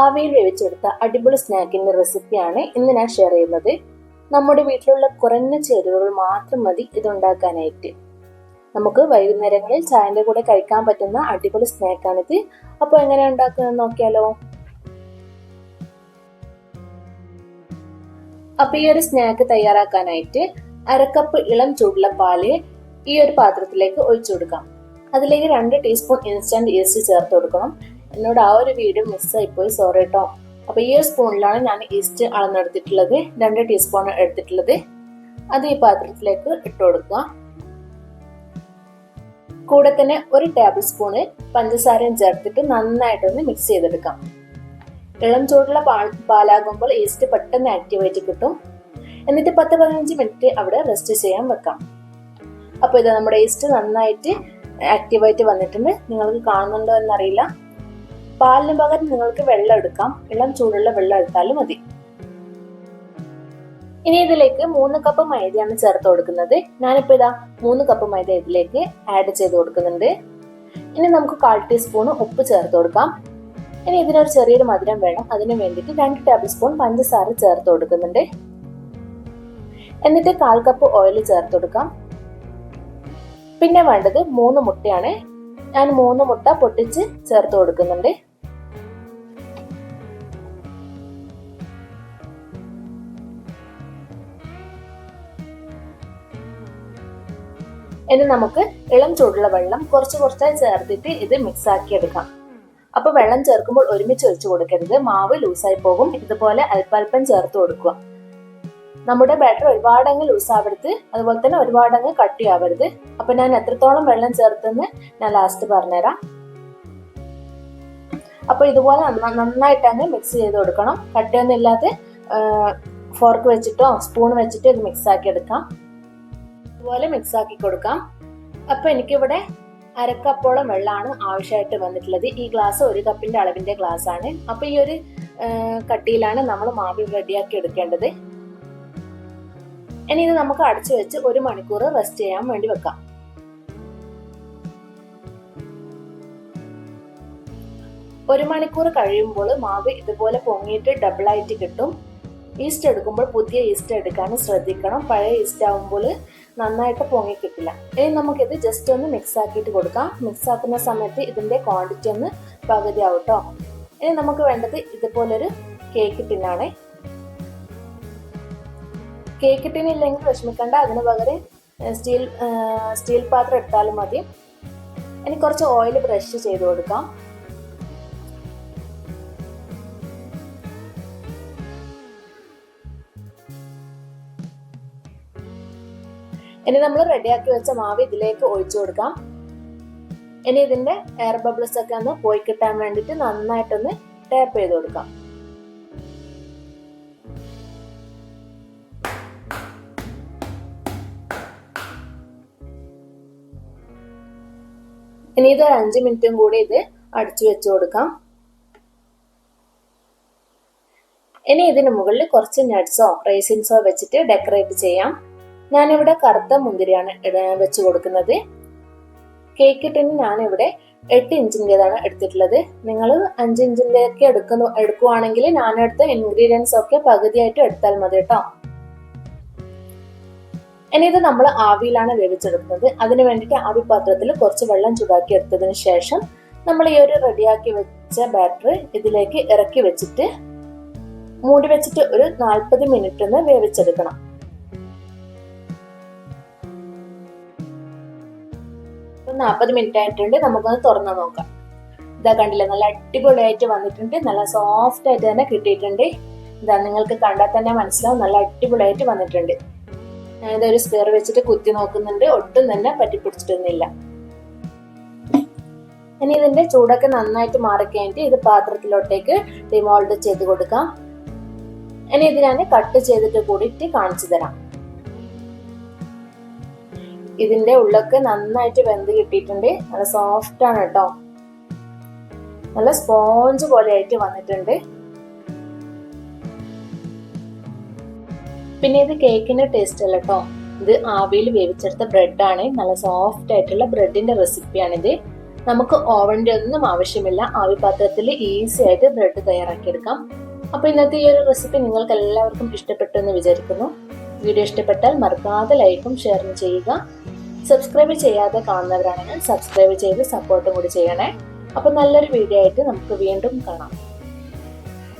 ആവിയിൽ വേവിച്ചെടുത്ത അടിപൊളി സ്നാക്കിന്റെ റെസിപ്പിയാണ് ഇന്ന് ഞാൻ ഷെയർ ചെയ്യുന്നത്. നമ്മുടെ വീട്ടിലുള്ള കുറഞ്ഞ ചേരുവകൾ മാത്രം മതി ഇതുണ്ടാക്കാനായിട്ട്. നമുക്ക് വൈകുന്നേരങ്ങളിൽ ചായന്റെ കൂടെ കഴിക്കാൻ പറ്റുന്ന അടിപൊളി സ്നാക്കാണിത്. അപ്പോൾ എങ്ങനെ ഉണ്ടാക്കുന്നത് നോക്കിയാലോ. അപ്പൊ ഈ ഒരു സ്നാക്ക് തയ്യാറാക്കാനായിട്ട് അരക്കപ്പ് ഇളം ചൂടുള്ള പാല് ഈ ഒരു പാത്രത്തിലേക്ക് ഒഴിച്ചു കൊടുക്കാം. അതിലേക്ക് 2 ടീസ്പൂൺ ഇൻസ്റ്റന്റ് ഈസ്റ്റ് ചേർത്ത് കൊടുക്കണം. എന്നോട് ആ ഒരു വീഡിയോ മിസ്സായിപ്പോയി, സോറി കേട്ടോ. അപ്പൊ ഈ ഒരു സ്പൂണിലാണ് ഞാൻ ഈസ്റ്റ് അളന്നെടുത്തിട്ടുള്ളത്. 2 ടീസ്പൂൺ എടുത്തിട്ടുള്ളത്. അത് ഈ പാത്രത്തിലേക്ക് ഇട്ട് കൊടുക്കുക. കൂടെ തന്നെ 1 ടേബിൾ സ്പൂണ് പഞ്ചസാരയും ചേർത്തിട്ട് നന്നായിട്ടൊന്ന് മിക്സ് ചെയ്തെടുക്കാം. ഇളം ചൂടുള്ള പാലാകുമ്പോൾ ഈസ്റ്റ് പെട്ടെന്ന് ആക്ടിവേറ്റ് കിട്ടും. എന്നിട്ട് 10-15 മിനിറ്റ് അവിടെ റെസ്റ്റ് ചെയ്യാൻ വെക്കാം. അപ്പൊ ഇത് നമ്മുടെ ഈസ്റ്റ് നന്നായിട്ട് ആക്ടിവായിട്ട് വന്നിട്ടുണ്ട്. നിങ്ങൾക്ക് കാണുന്നുണ്ടോ എന്നറിയില്ല. പാലിന് പകരം നിങ്ങൾക്ക് വെള്ളം എടുക്കാം. ഇളം ചൂടുള്ള വെള്ളം എടുത്താലും മതി. ഇനി ഇതിലേക്ക് 3 കപ്പ് മൈദയാണ് ചേർത്ത് കൊടുക്കുന്നത്. ഞാനിപ്പോ ഇതാ 3 കപ്പ് മൈദ ഇതിലേക്ക് ആഡ് ചെയ്ത് കൊടുക്കുന്നുണ്ട്. ഇനി നമുക്ക് 1/4 ടീസ്പൂൺ ഉപ്പ് ചേർത്ത് കൊടുക്കാം. ഇനി ഇതിനൊരു ചെറിയൊരു മധുരം വേണം. അതിന് വേണ്ടിയിട്ട് 2 ടേബിൾ സ്പൂൺ പഞ്ചസാര ചേർത്ത് കൊടുക്കുന്നുണ്ട്. എന്നിട്ട് 1/4 കപ്പ് ഓയിൽ ചേർത്ത് കൊടുക്കാം. പിന്നെ വേണ്ടത് 3 മുട്ടയാണ്. ഞാൻ 3 മുട്ട പൊട്ടിച്ച് ചേർത്ത് കൊടുക്കുന്നുണ്ട്. ഇനി നമുക്ക് ഇളം ചൂടുള്ള വെള്ളം കുറച്ചായി ചേർത്തിട്ട് ഇത് മിക്സ് ആക്കി എടുക്കാം. അപ്പൊ വെള്ളം ചേർക്കുമ്പോൾ ഒരുമിച്ച് ഒഴിച്ചു കൊടുക്കരുത്, മാവ് ലൂസായി പോകും. ഇതുപോലെ അല്പം ചേർത്ത് കൊടുക്കുക. നമ്മുടെ ബാറ്റർ ഒരുപാടങ്ങ് ലൂസ് ആവരുത്, അതുപോലെ തന്നെ ഒരുപാടങ്ങ് കട്ടിയാവരുത്. അപ്പൊ ഞാൻ എത്രത്തോളം വെള്ളം ചേർത്തെന്ന് ഞാൻ ലാസ്റ്റ് പറഞ്ഞുതരാം. അപ്പൊ ഇതുപോലെ നന്നായിട്ട് അങ്ങ് മിക്സ് ചെയ്ത് കൊടുക്കണം. കട്ടിയൊന്നും ഇല്ലാതെ ഫോർക്ക് വെച്ചിട്ടോ സ്പൂൺ വെച്ചിട്ടോ ഇത് മിക്സ് ആക്കി എടുക്കാം. ഇതുപോലെ മിക്സ് ആക്കി കൊടുക്കാം. അപ്പൊ എനിക്കിവിടെ 1/2 കപ്പോളം വെള്ളമാണ് ആവശ്യമായിട്ട് വന്നിട്ടുള്ളത്. ഈ ഗ്ലാസ് 1 കപ്പിന്റെ അളവിന്റെ ഗ്ലാസ് ആണ്. അപ്പൊ ഈ ഒരു കട്ടിയിലാണ് നമ്മൾ മാവ് റെഡിയാക്കി എടുക്കേണ്ടത്. ഇനി ഇത് നമുക്ക് അടച്ചു വെച്ച് 1 മണിക്കൂർ റെസ്റ്റ് ചെയ്യാൻ വേണ്ടി വെക്കാം. 1 മണിക്കൂർ കഴിയുമ്പോൾ മാവ് ഇതുപോലെ പൊങ്ങിയിട്ട് ഡബിൾ ആയിട്ട് കിട്ടും. ഈസ്റ്റ് എടുക്കുമ്പോൾ പുതിയ ഈസ്റ്റ് എടുക്കാൻ ശ്രദ്ധിക്കണം. പഴയ ഈസ്റ്റ് ആകുമ്പോൾ നന്നായിട്ട് പൊങ്ങി കിട്ടില്ല. ഇനി നമുക്കിത് ജസ്റ്റ് ഒന്ന് മിക്സ് ആക്കിയിട്ട് കൊടുക്കാം. മിക്സ് ആക്കുന്ന സമയത്ത് ഇതിന്റെ ക്വാണ്ടിറ്റി ഒന്ന് പകുതി ആവട്ടോ. ഇനി നമുക്ക് വേണ്ടത് ഇതുപോലൊരു കേക്ക് ടിന്നാണ്. കേക്ക് ടിൻ ഇല്ലെങ്കിൽ വിഷമിക്കണ്ട, അതിന് പകരം സ്റ്റീൽ പാത്രം എടുത്താലും മതി. ഇനി കുറച്ച് ഓയിൽ ബ്രഷ് ചെയ്ത് കൊടുക്കാം. ഇനി നമ്മൾ റെഡിയാക്കി വെച്ച മാവ് ഇതിലേക്ക് ഒഴിച്ചു കൊടുക്കാം. ഇനി ഇതിന്റെ എയർ ബബിൾസ് ഒക്കെ ഒന്ന് പോയി കിട്ടാൻ വേണ്ടിയിട്ട് നന്നായിട്ടൊന്ന് ടാപ്പ് ചെയ്ത് കൊടുക്കാം. ഇനി ഇത് 5 മിനിറ്റും കൂടി ഇത് അടിച്ചു വെച്ചു കൊടുക്കാം. ഇനി ഇതിന് മുകളിൽ കുറച്ച് നട്ട്സോ റൈസിൻസോ വെച്ചിട്ട് ഡെക്കറേറ്റ് ചെയ്യാം. ഞാനിവിടെ കറുത്ത മുന്തിരിയാണ് വെച്ച് കൊടുക്കുന്നത്. കേക്ക് ടിന് ഞാനിവിടെ 8 ഇഞ്ചിൻ്റെതാണ് എടുത്തിട്ടുള്ളത്. നിങ്ങൾ 5 ഇഞ്ചിൻ്റെയൊക്കെ എടുക്കുവാണെങ്കിൽ ഞാനെടുത്ത ഇൻഗ്രീഡിയൻസ് ഒക്കെ പകുതിയായിട്ട് എടുത്താൽ മതി കേട്ടോ. ഇനി ഇത് നമ്മൾ ആവിയിലാണ് വേവിച്ചെടുക്കുന്നത്. അതിന് വേണ്ടിയിട്ട് ആവി പാത്രത്തിൽ കുറച്ച് വെള്ളം ചൂടാക്കി എടുത്തതിന് ശേഷം നമ്മൾ ഈ ഒരു റെഡിയാക്കി വെച്ച ബാറ്റർ ഇതിലേക്ക് ഇറക്കി വെച്ചിട്ട് മൂടി വെച്ചിട്ട് ഒരു 40 മിനിറ്റ് ഒന്ന് വേവിച്ചെടുക്കണം. 40 മിനിറ്റ് ആയിട്ടുണ്ട്. നമുക്കൊന്ന് തുറന്ന് നോക്കാം. ഇതാ കണ്ടില്ല, നല്ല അടിപൊളിയായിട്ട് വന്നിട്ടുണ്ട്. നല്ല സോഫ്റ്റ് ആയിട്ട് തന്നെ കിട്ടിയിട്ടുണ്ട്. ഇതാ നിങ്ങൾക്ക് കണ്ടാൽ തന്നെ മനസ്സിലാവും, നല്ല അടിപൊളിയായിട്ട് വന്നിട്ടുണ്ട്. ഞാനിതൊരു സ്പെയർ വെച്ചിട്ട് കുത്തി നോക്കുന്നുണ്ട്. ഒട്ടും തന്നെ പറ്റിപ്പിടിച്ചിട്ടൊന്നുമില്ല. ഇനി ഇതിന്റെ ചൂടൊക്കെ നന്നായിട്ട് മാറിക്കഴിഞ്ഞിട്ട് ഇത് പാത്രത്തിലോട്ടേക്ക് ഡിമോൾഡ് ചെയ്ത് കൊടുക്കാം. ഇനി ഇത് ഞാൻ കട്ട് ചെയ്തിട്ട് കൂടിയിട്ട് കാണിച്ചു തരാം. ഇതിന്റെ ഉള്ളൊക്കെ നന്നായിട്ട് വെന്ത് കിട്ടിയിട്ടുണ്ട്. നല്ല സോഫ്റ്റ് ആണ് കേട്ടോ. നല്ല സ്പോഞ്ച് പോലെ ആയിട്ട് വന്നിട്ടുണ്ട്. പിന്നെ ഇത് കേക്കിന്റെ ടേസ്റ്റ് അല്ല കേട്ടോ, ഇത് ആവിയിൽ വേവിച്ചെടുത്ത ബ്രെഡ് ആണ്. നല്ല സോഫ്റ്റ് ആയിട്ടുള്ള ബ്രെഡിന്റെ റെസിപ്പിയാണിത്. നമുക്ക് ഓവന്റെ ഒന്നും ആവശ്യമില്ല. ആവിപാത്രത്തിൽ ഈസി ആയിട്ട് ബ്രെഡ് തയ്യാറാക്കിയെടുക്കാം. അപ്പോൾ ഇന്നത്തെ ഈ ഒരു റെസിപ്പി നിങ്ങൾക്ക് എല്ലാവർക്കും ഇഷ്ടപ്പെട്ടു എന്ന് വിചാരിക്കുന്നു. വീഡിയോ ഇഷ്ടപ്പെട്ടാൽ മറക്കാതെ ലൈക്കും ഷെയറും ചെയ്യുക. സബ്സ്ക്രൈബ് ചെയ്യാതെ കാണുന്നവരാണെങ്കിൽ സബ്സ്ക്രൈബ് ചെയ്ത് സപ്പോർട്ടും കൂടി ചെയ്യണേ. അപ്പോൾ നല്ലൊരു വീഡിയോ ആയിട്ട് നമുക്ക് വീണ്ടും കാണാം.